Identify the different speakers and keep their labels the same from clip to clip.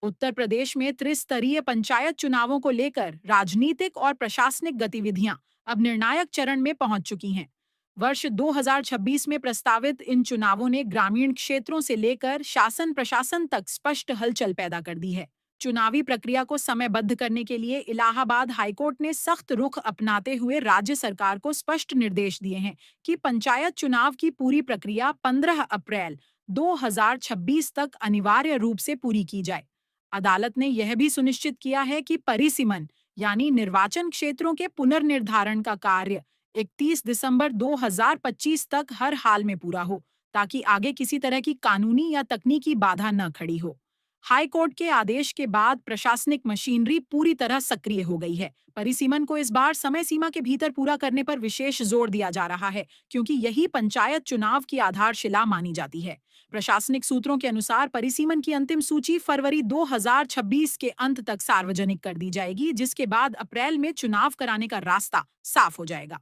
Speaker 1: उत्तर प्रदेश में त्रिस्तरीय पंचायत चुनावों को लेकर राजनीतिक और प्रशासनिक गतिविधियां अब निर्णायक चरण में पहुंच चुकी हैं। वर्ष 2026 में प्रस्तावित इन चुनावों ने ग्रामीण क्षेत्रों से लेकर शासन प्रशासन तक स्पष्ट हलचल पैदा कर दी है। चुनावी प्रक्रिया को समयबद्ध करने के लिए इलाहाबाद हाईकोर्ट ने सख्त रुख अपनाते हुए राज्य सरकार को स्पष्ट निर्देश दिए हैं कि पंचायत चुनाव की पूरी प्रक्रिया 15 अप्रैल 2026 तक अनिवार्य रूप से पूरी की जाए। अदालत ने यह भी सुनिश्चित किया है कि परिसीमन यानी निर्वाचन क्षेत्रों के पुनर्निर्धारण का कार्य 31 दिसंबर 2025 तक हर हाल में पूरा हो, ताकि आगे किसी तरह की कानूनी या तकनीकी बाधा न खड़ी हो। हाई कोर्ट के आदेश के बाद प्रशासनिक मशीनरी पूरी तरह सक्रिय हो गई है। परिसीमन को इस बार समय सीमा के भीतर पूरा करने पर विशेष जोर दिया जा रहा है, क्योंकि यही पंचायत चुनाव की आधारशिला मानी जाती है। प्रशासनिक सूत्रों के अनुसार परिसीमन की अंतिम सूची फरवरी 2026 के अंत तक सार्वजनिक कर दी जाएगी, जिसके बाद अप्रैल में चुनाव कराने का रास्ता साफ हो जाएगा।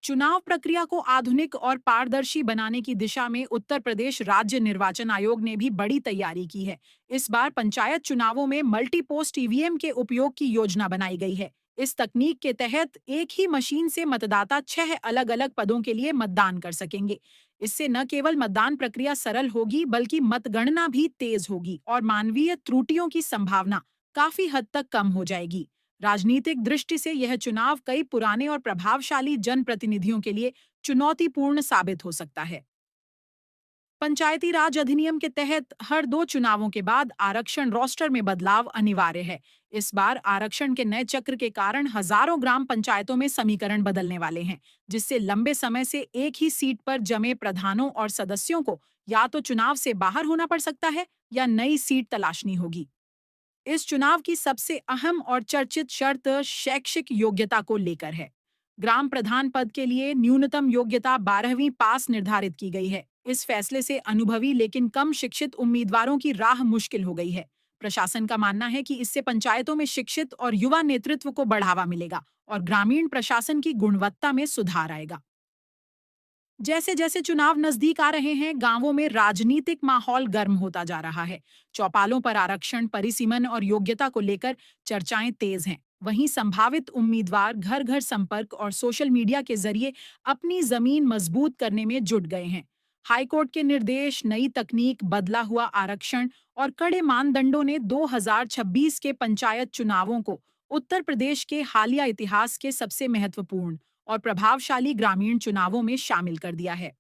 Speaker 1: चुनाव प्रक्रिया को आधुनिक और पारदर्शी बनाने की दिशा में उत्तर प्रदेश राज्य निर्वाचन आयोग ने भी बड़ी तैयारी की है। इस बार पंचायत चुनावों में मल्टी पोस्ट ईवीएम के उपयोग की योजना बनाई गई है। इस तकनीक के तहत एक ही मशीन से मतदाता 6 अलग-अलग पदों के लिए मतदान कर सकेंगे। इससे न केवल मतदान प्रक्रिया सरल होगी, बल्कि मतगणना भी तेज होगी और मानवीय त्रुटियों की संभावना काफी हद तक कम हो जाएगी। राजनीतिक दृष्टि से यह चुनाव कई पुराने और प्रभावशाली जनप्रतिनिधियों के लिए चुनौतीपूर्ण साबित हो सकता है। पंचायती राज अधिनियम के तहत हर 2 चुनावों के बाद आरक्षण रोस्टर में बदलाव अनिवार्य है। इस बार आरक्षण के नए चक्र के कारण हजारों ग्राम पंचायतों में समीकरण बदलने वाले हैं, जिससे लंबे समय से एक ही सीट पर जमे प्रधानों और सदस्यों को या तो चुनाव से बाहर होना पड़ सकता है या नई सीट तलाशनी होगी। इस चुनाव की सबसे अहम और चर्चित शर्त शैक्षिक योग्यता को लेकर है। ग्राम प्रधान पद के लिए न्यूनतम योग्यता 12वीं पास निर्धारित की गई है। इस फैसले से अनुभवी लेकिन कम शिक्षित उम्मीदवारों की राह मुश्किल हो गई है। प्रशासन का मानना है कि इससे पंचायतों में शिक्षित और युवा नेतृत्व को बढ़ावा मिलेगा और ग्रामीण प्रशासन की गुणवत्ता में सुधार आएगा। जैसे जैसे चुनाव नजदीक आ रहे हैं, गांवों में राजनीतिक माहौल गर्म होता जा रहा है। चौपालों पर आरक्षण, परिसीमन और योग्यता को लेकर चर्चाएं तेज हैं। वहीं संभावित उम्मीदवार घर घर संपर्क और सोशल मीडिया के जरिए अपनी जमीन मजबूत करने में जुट गए हैं। हाईकोर्ट के निर्देश, नई तकनीक, बदला हुआ आरक्षण और कड़े मानदंडों ने 2026 के पंचायत चुनावों को उत्तर प्रदेश के हालिया इतिहास के सबसे महत्वपूर्ण और प्रभावशाली ग्रामीण चुनावों में शामिल कर दिया है।